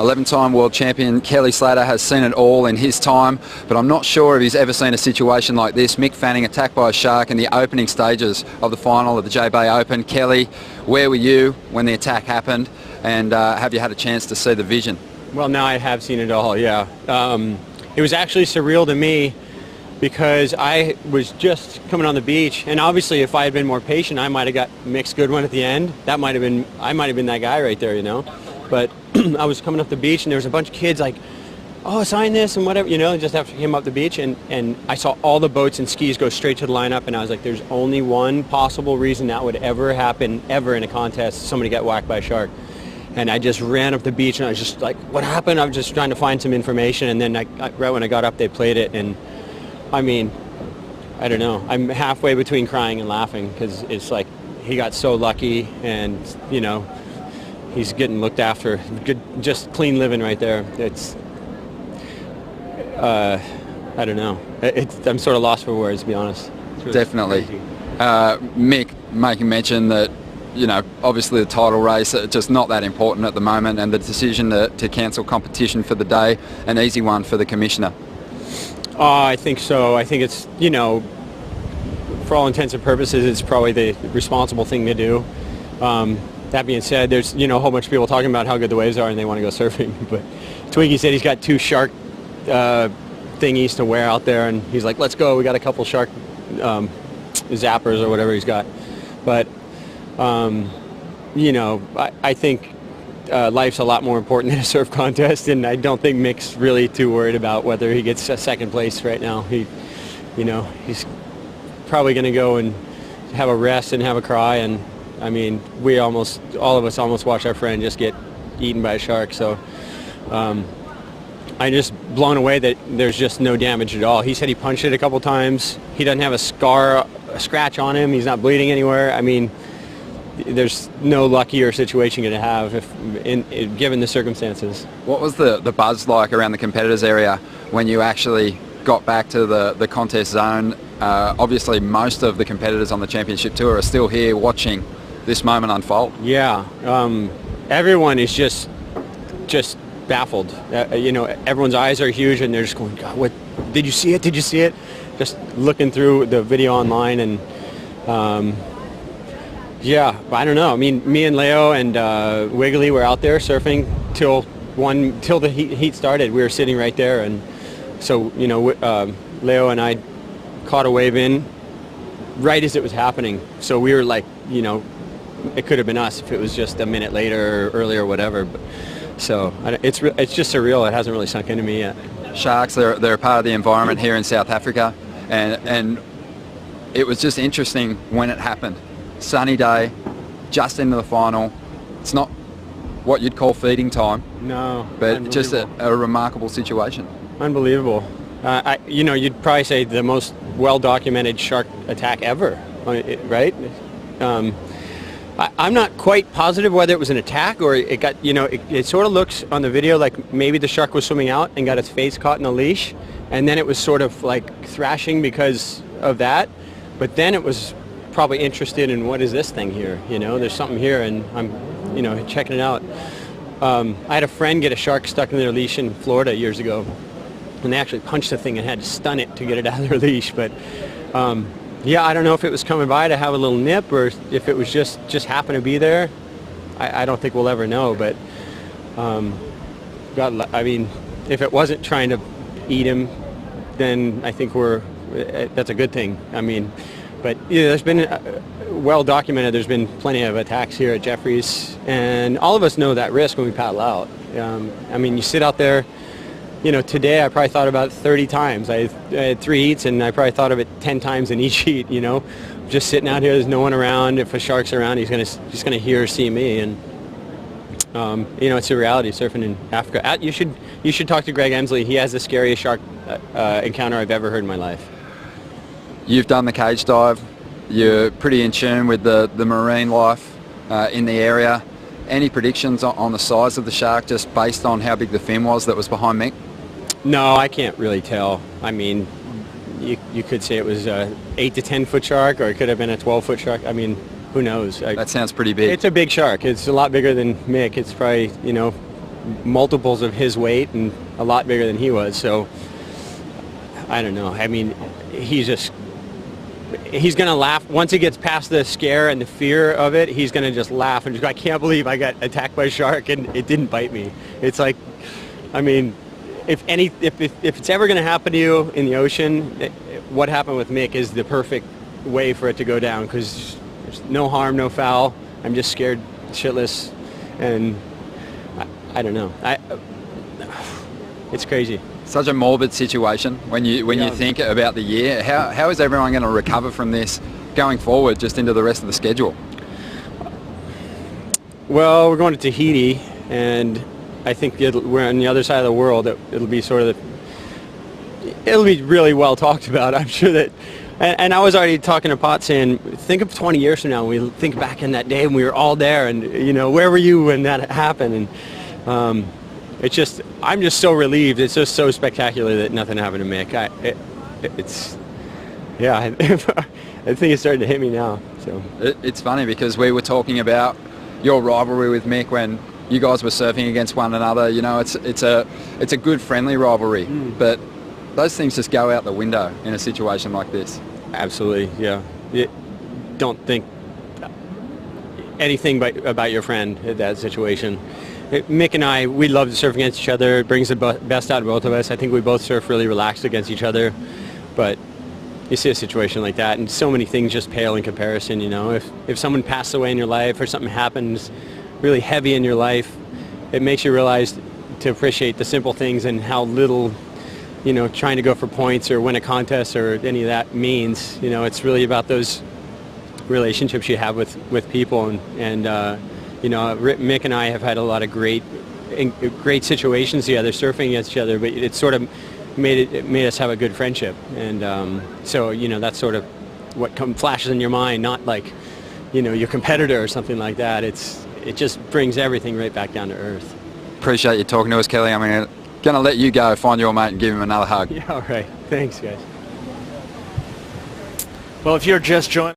11-time world champion Kelly Slater has seen it all in his time, but I'm not sure if he's ever seen a situation like this. Mick Fanning attacked by a shark in the opening stages of the final of the JBay Open. Kelly, where were you when the attack happened, and have you had a chance to see the vision? Well, now I have seen it all, yeah. It was actually surreal to me because I was just coming on the beach, and obviously if I had been more patient, I might have got Mick's good one at the end. I might have been that guy right there, you know. But I was coming up the beach, and there was a bunch of kids like, oh, sign this and whatever, you know, just after I came up the beach, and I saw all the boats and skis go straight to the lineup, and I was like, there's only one possible reason that would ever happen, ever in a contest, somebody got whacked by a shark. And I just ran up the beach, and I was just like, what happened? I was just trying to find some information, and then right when I got up, they played it, and I mean, I don't know. I'm halfway between crying and laughing, because it's like he got so lucky, and, you know, he's getting looked after. Good, just clean living right there. It's, I don't know. I'm sort of lost for words, to be honest. Really definitely. Mick making mention that, you know, obviously the title race, just not that important at the moment, and the decision to cancel competition for the day, an easy one for the commissioner. I think so. I think it's, you know, for all intents and purposes, it's probably the responsible thing to do. That being said, there's, you know, a whole bunch of people talking about how good the waves are and they want to go surfing. But Twiggy said he's got 2 shark thingies to wear out there, and he's like, let's go. We got a couple shark zappers or whatever he's got. But, you know, I think life's a lot more important than a surf contest, and I don't think Mick's really too worried about whether he gets a second place right now. You know, he's probably going to go and have a rest and have a cry, and I mean, all of us almost watched our friend just get eaten by a shark. So I'm just blown away that there's just no damage at all. He said he punched it a couple times. He doesn't have a scratch on him. He's not bleeding anywhere. I mean, there's no luckier situation you're going to have given the circumstances. What was the buzz like around the competitors area when you actually got back to the contest zone? Obviously, most of the competitors on the championship tour are still here watching this moment unfold. Yeah, everyone is just baffled. You know, everyone's eyes are huge, and they're just going, God, what? Did you see it? Did you see it? Just looking through the video online, and yeah, I don't know. I mean, me and Leo and Wiggly were out there surfing till the heat started. We were sitting right there, and so, you know, Leo and I caught a wave in right as it was happening. So we were like, you know, it could have been us if it was just a minute later or earlier or whatever. But, so it's just surreal. It hasn't really sunk into me yet. Sharks, they're a part of the environment here in South Africa, and it was just interesting when it happened. Sunny day, just into the final. It's not what you'd call feeding time. No, but just a remarkable situation. Unbelievable. You know, you'd probably say the most well-documented shark attack ever, right? I'm not quite positive whether it was an attack or it got, you know, it sort of looks on the video like maybe the shark was swimming out and got its face caught in a leash, and then it was sort of like thrashing because of that, but then it was probably interested in, what is this thing here? You know, there's something here, and I'm, you know, checking it out. I had a friend get a shark stuck in their leash in Florida years ago, and they actually punched the thing and had to stun it to get it out of their leash. But yeah, I don't know if it was coming by to have a little nip or if it was just happened to be there. I don't think we'll ever know. But God, I mean, if it wasn't trying to eat him, then I think that's a good thing. I mean, but yeah, there's been well documented. There's been plenty of attacks here at Jeffries, and all of us know that risk when we paddle out. I mean, you sit out there. You know, today I probably thought about it 30 times. I had 3 heats, and I probably thought of it 10 times in each heat. You know, just sitting out here, there's no one around. If a shark's around, he's gonna hear or see me, and you know, it's a reality surfing in Africa. You should talk to Greg Emsley. He has the scariest shark encounter I've ever heard in my life. You've done the cage dive. You're pretty in tune with the marine life in the area. Any predictions on the size of the shark, just based on how big the fin was that was behind Mick? No, I can't really tell. I mean, you could say it was a 8 to 10 foot shark, or it could have been a 12-foot shark. I mean, who knows? That sounds pretty big. It's a big shark. It's a lot bigger than Mick. It's probably, you know, multiples of his weight and a lot bigger than he was. So I don't know. I mean, he's going to laugh. Once he gets past the scare and the fear of it, he's going to just laugh and just go, I can't believe I got attacked by a shark and it didn't bite me. It's like, I mean, if it's ever going to happen to you in the ocean, what happened with Mick is the perfect way for it to go down, because there's no harm, no foul. I'm just scared shitless, and I don't know. It's crazy. Such a morbid situation when you think about the year. How is everyone going to recover from this going forward, just into the rest of the schedule? Well, we're going to Tahiti, and I think we're on the other side of the world. It'll be it'll be really well talked about. I'm sure that, and I was already talking to Pot saying, think of 20 years from now, we think back in that day and we were all there, and where were you when that happened? And it's just, I'm just so relieved. It's just so spectacular that nothing happened to Mick. I think it's starting to hit me now. So it's funny because we were talking about your rivalry with Mick when you guys were surfing against one another. It's a good friendly rivalry, but those things just go out the window in a situation like this. Absolutely, yeah. Don't think anything about your friend in that situation. Mick and I, we love to surf against each other. It brings the best out of both of us. I think we both surf really relaxed against each other, but you see a situation like that and so many things just pale in comparison. If someone passed away in your life or something happens really heavy in your life, it makes you realize to appreciate the simple things and how little, trying to go for points or win a contest or any of that means. It's really about those relationships you have with people, and Mick and I have had a lot of great situations together, surfing against each other, but it sort of made us have a good friendship, and so that's sort of what flashes in your mind, not like your competitor or something like that. It just brings everything right back down to earth. Appreciate you talking to us, Kelly. I'm going to let you go find your mate and give him another hug. Yeah, all right. Thanks, guys. Well, if you're just joining